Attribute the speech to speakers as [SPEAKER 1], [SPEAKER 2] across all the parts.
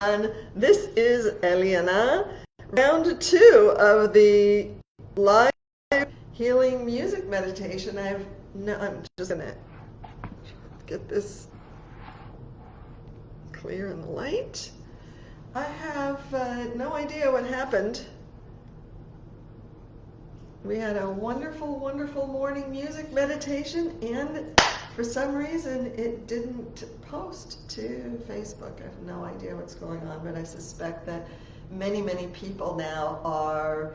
[SPEAKER 1] This is Eliana, round 2 of the live healing music meditation. I'm just gonna get this clear in the light. I have no idea what happened. We had a wonderful, wonderful morning music meditation, and for some reason it didn't post to Facebook. I have no idea what's going on, but I suspect that many, many people now are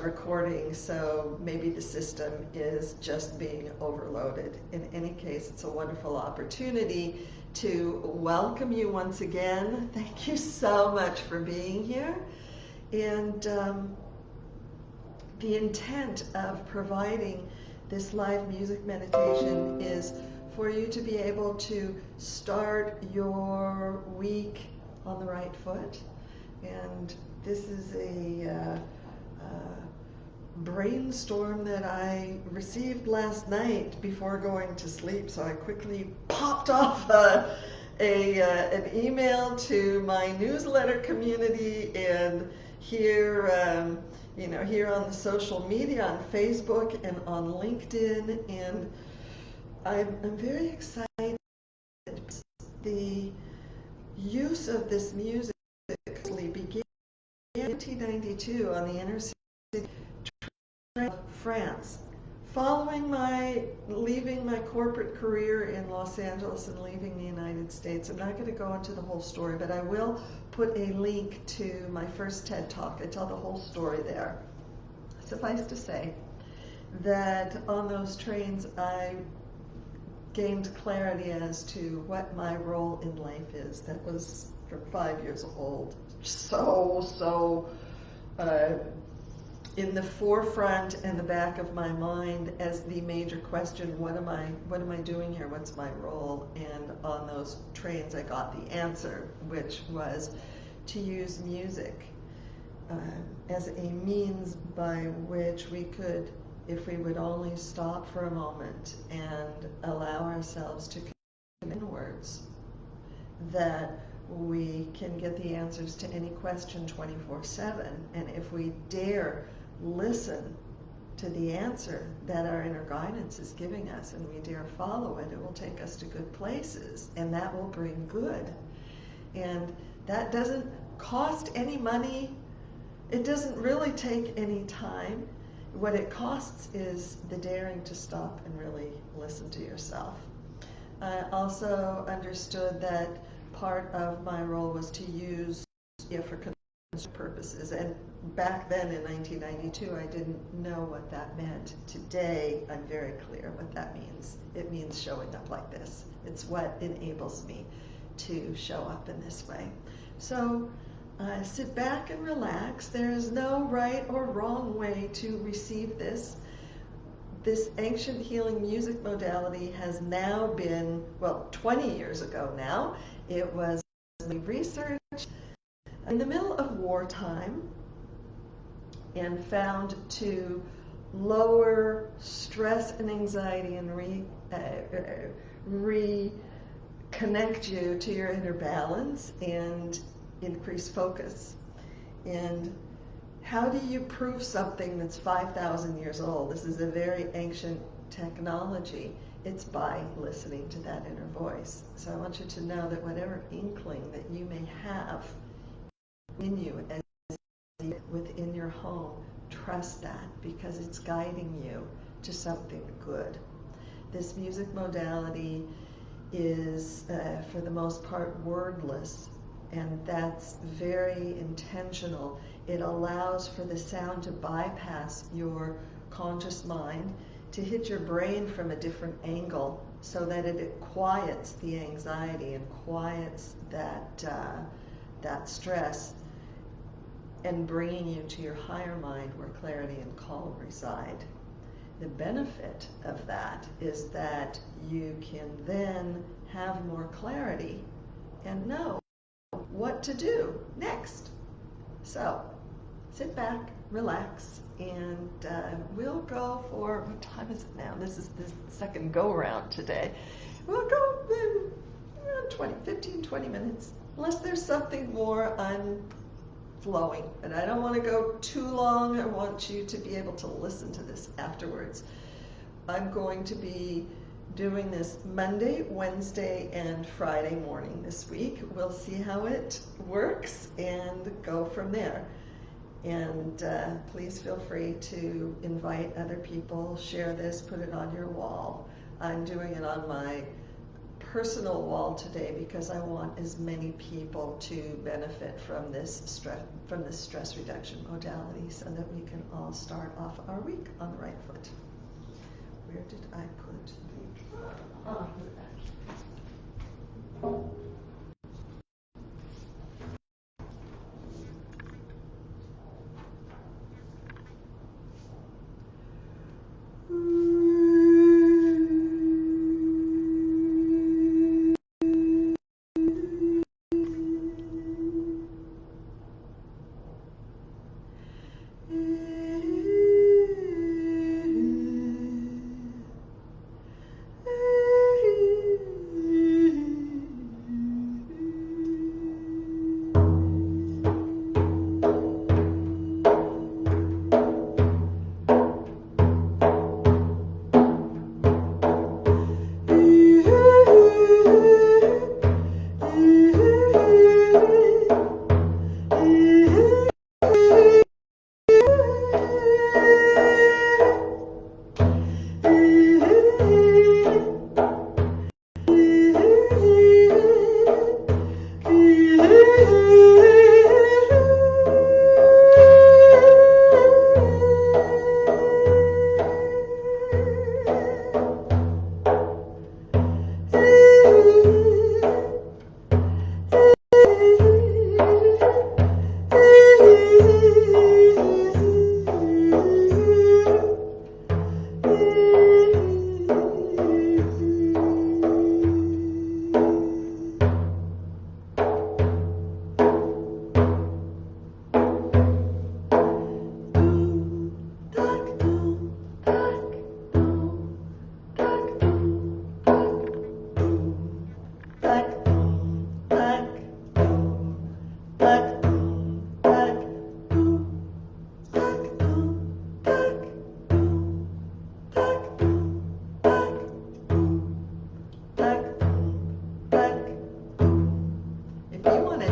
[SPEAKER 1] recording, so maybe the system is just being overloaded. In any case, it's a wonderful opportunity to welcome you once again. Thank you so much for being here. And the intent of providing this live music meditation is for you to be able to start your week on the right foot. And this is a brainstorm that I received last night before going to sleep, so I quickly popped off an email to my newsletter community, and here on the social media, on Facebook and on LinkedIn, and I'm very excited. The use of this music began in 1992 on the inner city of France. Following leaving my corporate career in Los Angeles and leaving the United States, I'm not going to go into the whole story, but I will put a link to my first TED Talk. I tell the whole story there. Suffice to say that on those trains I gained clarity as to what my role in life is. That was from 5 years old. So in the forefront and the back of my mind as the major question, what am I doing here? What's my role? And on those trains I got the answer, which was to use music as a means by which we could, if we would only stop for a moment and allow ourselves to come inwards, that we can get the answers to any question 24/7. And if we dare listen to the answer that our inner guidance is giving us, and we dare follow it, it will take us to good places, and that will bring good. And that doesn't cost any money. It doesn't really take any time. What it costs is the daring to stop and really listen to yourself. I also understood that part of my role was to use for purposes, and back then in 1992 I didn't know what that meant. Today I'm very clear what that means. It means showing up like this. It's what enables me to show up in this way. So sit back and relax. There is no right or wrong way to receive this. This ancient healing music modality has now been, 20 years ago now, it was researched in the middle of wartime and found to lower stress and anxiety and reconnect you to your inner balance and increase focus. And how do you prove something that's 5,000 years old? This is a very ancient technology. It's by listening to that inner voice. So I want you to know that whatever inkling that you may have in you as within your home, trust that, because it's guiding you to something good. This music modality is for the most part wordless, and that's very intentional. It allows for the sound to bypass your conscious mind, to hit your brain from a different angle, so that it quiets the anxiety and quiets that stress, and bringing you to your higher mind where clarity and calm reside. The benefit of that is that you can then have more clarity and know what to do next. So sit back, relax, and we'll go for, what time is it now? This is the second go-round today. We'll go around 15, 20 minutes. Unless there's something more, I'm flowing. And I don't want to go too long. I want you to be able to listen to this afterwards. I'm going to be doing this Monday, Wednesday, and Friday morning this week. We'll see how it works and go from there. And please feel free to invite other people, share this, put it on your wall. I'm doing it on my personal wall today because I want as many people to benefit from this stress reduction modality so that we can all start off our week on the right foot. Where did I put the... Oh, put it back.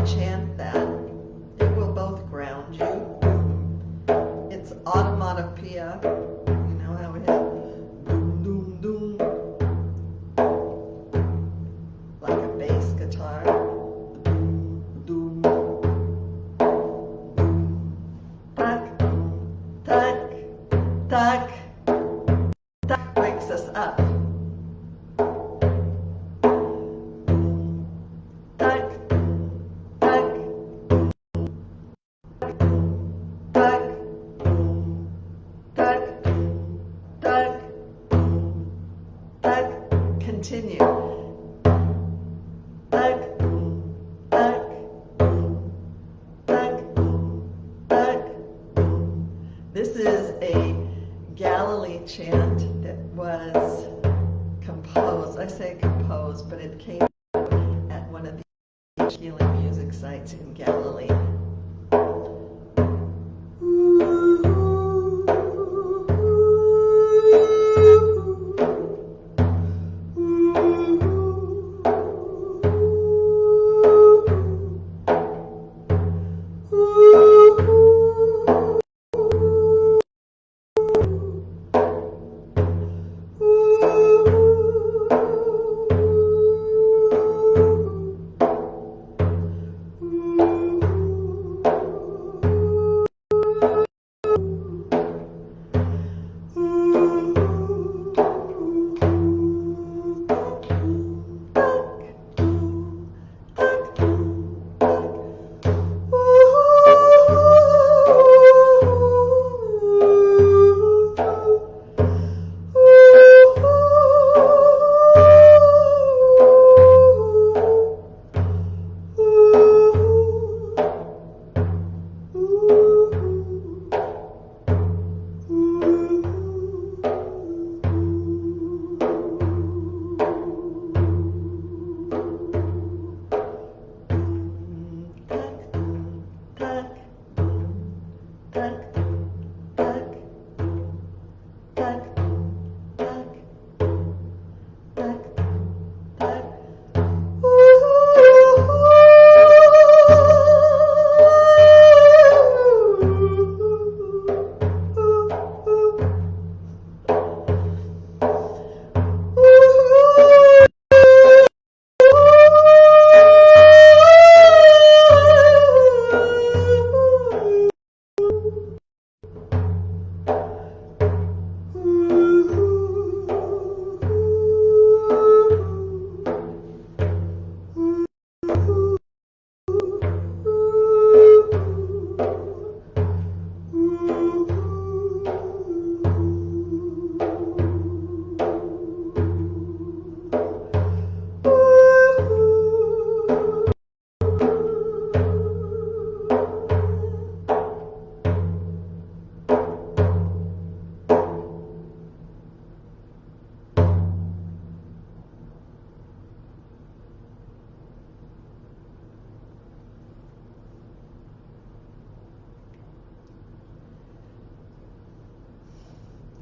[SPEAKER 1] Chant that, it will both ground you. It's automatopoeia, you know how it is, doom, doom, doom, like a bass guitar, doom, doom, tack, tack, tack, tack wakes us up. Continue. Tack, tack, tack, tack. This is a Galilee chant that was composed. I say composed, but it came at one of the healing music sites in Galilee.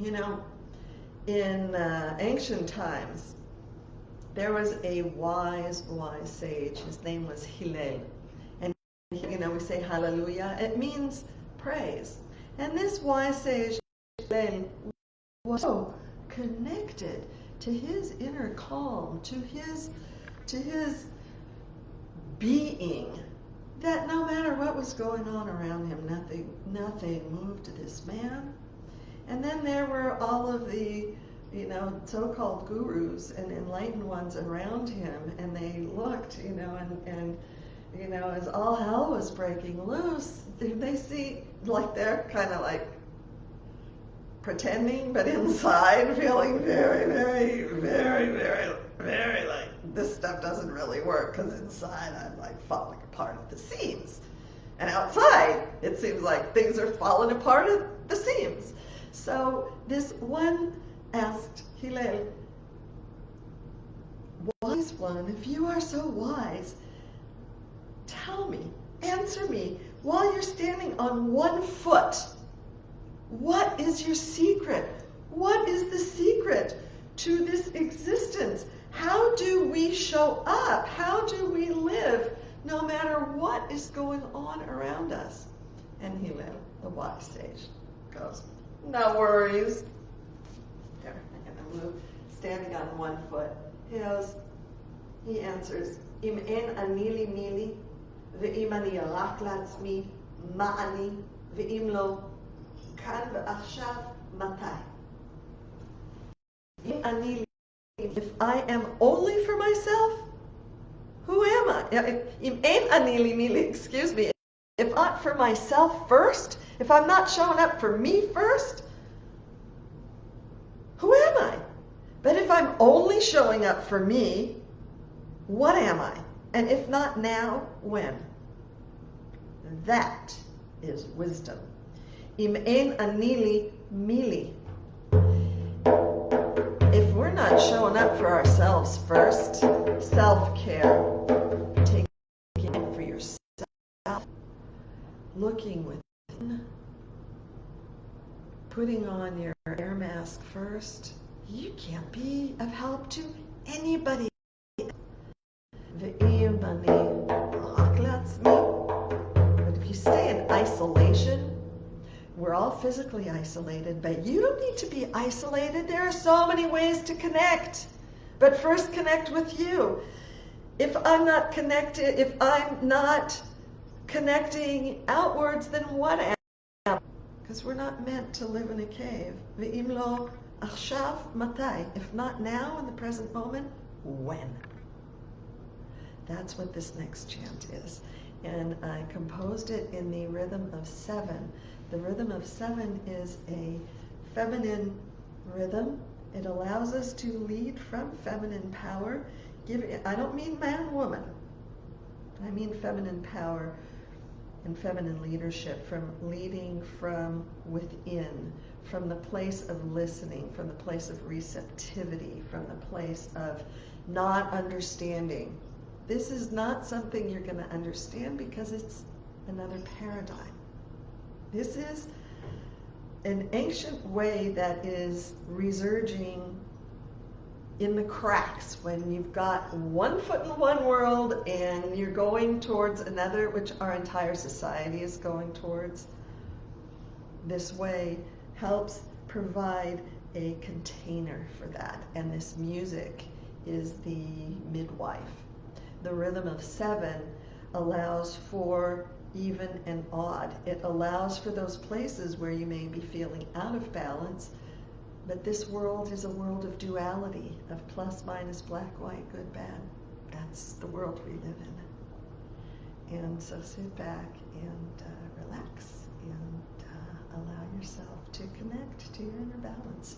[SPEAKER 1] You know, in ancient times, there was a wise sage. His name was Hillel. And, you know, we say hallelujah. It means praise. And this wise sage, Hillel, was so connected to his inner calm, to his being, that no matter what was going on around him, nothing moved this man. And then there were all of the, you know, so-called gurus and enlightened ones around him, and they looked, you know, and you know, as all hell was breaking loose, they see, like, they're kind of like pretending, but inside feeling very, very, very, very, very like this stuff doesn't really work, because inside I'm like falling apart at the seams, and outside it seems like things are falling apart at the seams. So this one asked Hillel, wise one, if you are so wise, tell me, answer me, while you're standing on one foot, what is your secret? What is the secret to this existence? How do we show up? How do we live no matter what is going on around us? And Hillel, the wise sage, goes, no worries. There, I'm going to move, standing on one foot. He answers, Im en anili mili, ve'im ani rak la'atzmi, ma'ani, ve'im lo, kan ve'achshav matai. Im anili, if I am only for myself, who am I? Im en anili mili, excuse me. If not for myself first, if I'm not showing up for me first, who am I? But if I'm only showing up for me, what am I? And if not now, when? That is wisdom. Im ein anili mili. If we're not showing up for ourselves first, self-care, taking it for yourself, looking within, putting on your air mask first, you can't be of help to anybody. But if you stay in isolation, we're all physically isolated, but you don't need to be isolated. There are so many ways to connect. But first connect with you. If I'm not connected, if I'm not connecting outwards, then what am I? Because we're not meant to live in a cave. Ve'im lo achshav matai. If not now, in the present moment, when? That's what this next chant is. And I composed it in the rhythm of 7. The rhythm of 7 is a feminine rhythm. It allows us to lead from feminine power. I don't mean man, woman. I mean feminine power and feminine leadership, from leading from within, from the place of listening, from the place of receptivity, from the place of not understanding. This is not something you're going to understand because it's another paradigm. This is an ancient way that is resurging in the cracks when you've got one foot in one world and you're going towards another, which our entire society is going towards. This way helps provide a container for that, and this music is the midwife. The rhythm of 7 allows for even and odd. It allows for those places where you may be feeling out of balance, but this world is a world of duality, of plus, minus, black, white, good, bad. That's the world we live in. And so sit back and relax and allow yourself to connect to your inner balance.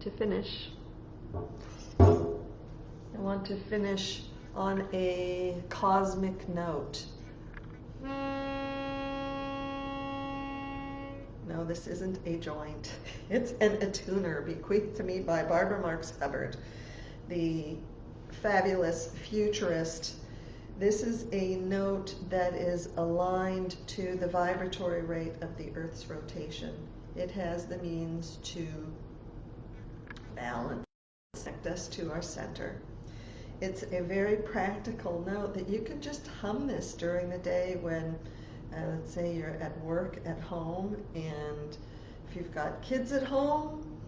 [SPEAKER 1] to finish. I want to finish on a cosmic note. No, this isn't a joint. It's an attuner bequeathed to me by Barbara Marx Hubbard, the fabulous futurist. This is a note that is aligned to the vibratory rate of the Earth's rotation. It has the means to balance, connect us to our center. It's a very practical note that you can just hum this during the day when, let's say you're at work, at home, and if you've got kids at home,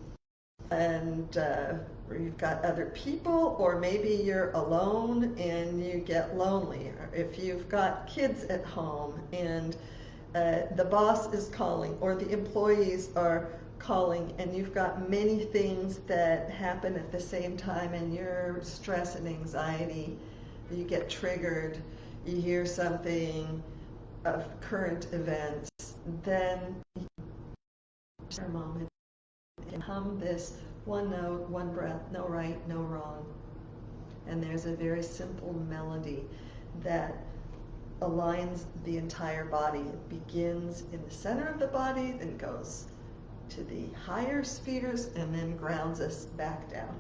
[SPEAKER 1] and or you've got other people, or maybe you're alone and you get lonely, or if you've got kids at home and the boss is calling or the employees are calling and you've got many things that happen at the same time and your stress and anxiety, you get triggered, you hear something of current events, then for a moment and hum this one note, one breath, no right, no wrong. And there's a very simple melody that aligns the entire body. It begins in the center of the body, then goes to the higher spheres, and then grounds us back down.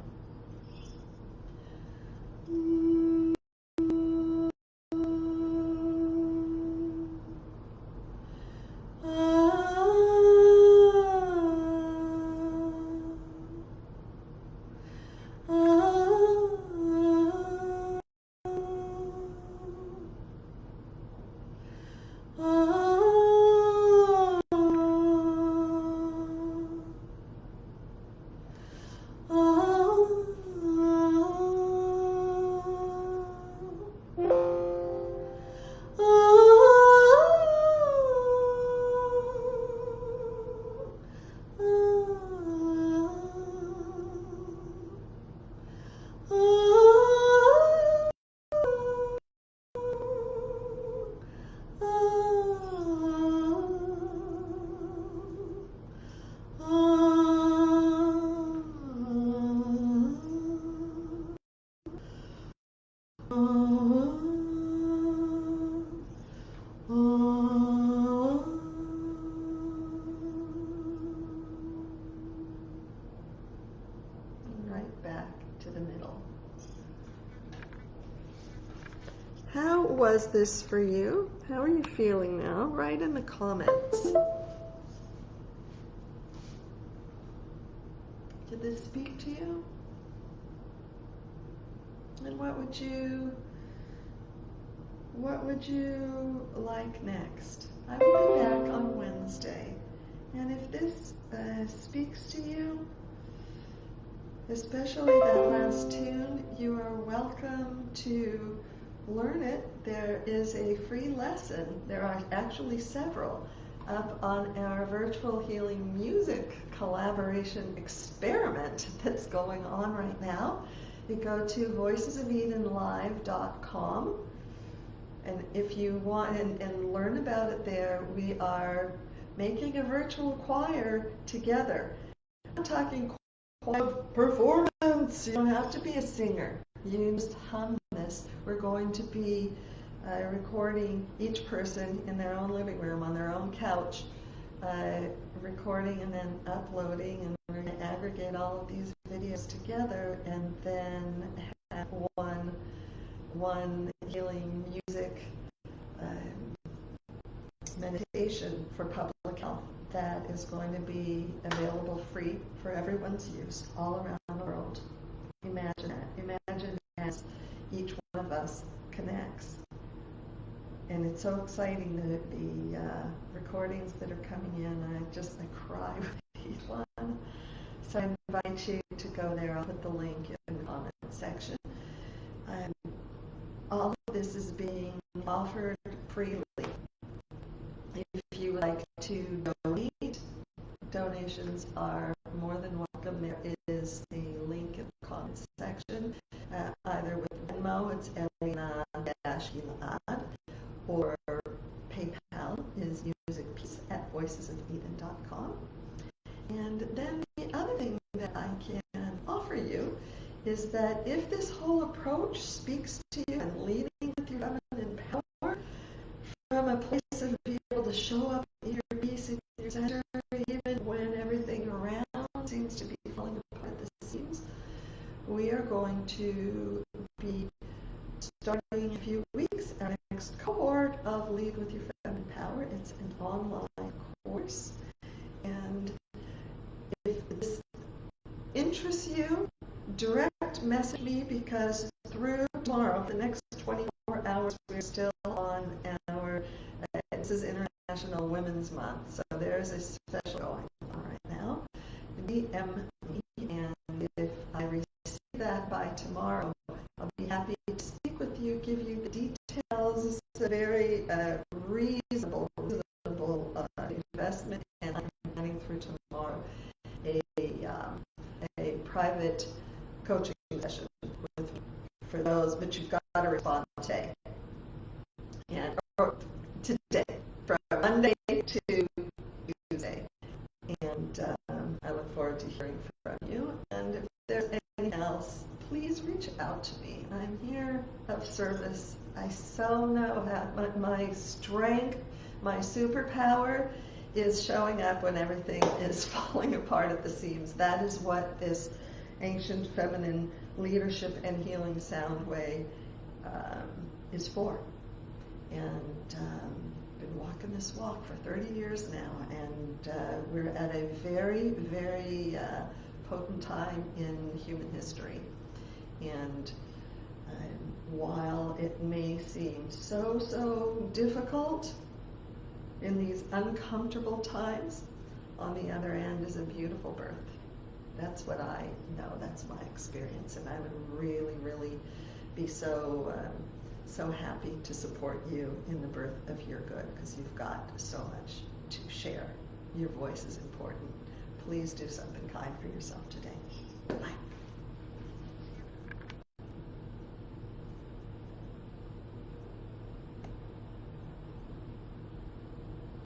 [SPEAKER 1] Right back to the middle. How was this for you? How are you feeling now? Write in the comments. Did this speak to you? And what would you like next? I will be back on Wednesday. And if this speaks to you, especially that last tune, you are welcome to learn it. There is a free lesson. There are actually several up on our virtual healing music collaboration experiment that's going on right now. You go to voicesofedenlive.com, and if you want and learn about it there, we are making a virtual choir together. I'm talking choir performance. You don't have to be a singer. You can just hum this. We're going to be recording each person in their own living room on their own couch, recording and then uploading, and we're going to aggregate all of these videos together and then have one healing music meditation for public health that is going to be available free for everyone's use all around the world. Imagine that. Imagine as each one of us connects. And it's so exciting, the recordings that are coming in. I cry with each one. So I invite you to go there. I'll put the link in the comment section. All of this is being offered freely. If you would like to donate, donations are more than welcome. There is a link in the comment section, either with Venmo, it's Elena-Gilad, or PayPal is musicpeace@voicesofeden.com. And then the other thing that I can is that if this whole approach speaks to you and leading with your feminine power from a place of being able to show up in your peace in your center, even when everything around seems to be falling apart at the seams, we are going to be starting in a few weeks our next cohort of Lead with Your Feminine Power. It's an online course, and if this interests you, direct message me, because through tomorrow, the next 24 hours, we're still on our, this is International Women's Month, so there's a special going on right now. DM me, and if I receive that by tomorrow, I'll be happy to speak with you, give you the details. It's a very reasonable investment, and I'm planning through tomorrow a private coaching session for those, but you've got to respond today. And today, from Monday to Tuesday. And I look forward to hearing from you. And if there's anything else, please reach out to me. I'm here of service. I so know that my strength, my superpower, is showing up when everything is falling apart at the seams. That is what this ancient feminine leadership and healing sound way is for. And been walking this walk for 30 years now, and we're at a very, very potent time in human history. And while it may seem so difficult in these uncomfortable times, on the other end is a beautiful birth. That's what I know, that's my experience, and I would really, really be so happy to support you in the birth of your good, because you've got so much to share. Your voice is important. Please do something kind for yourself today. Bye.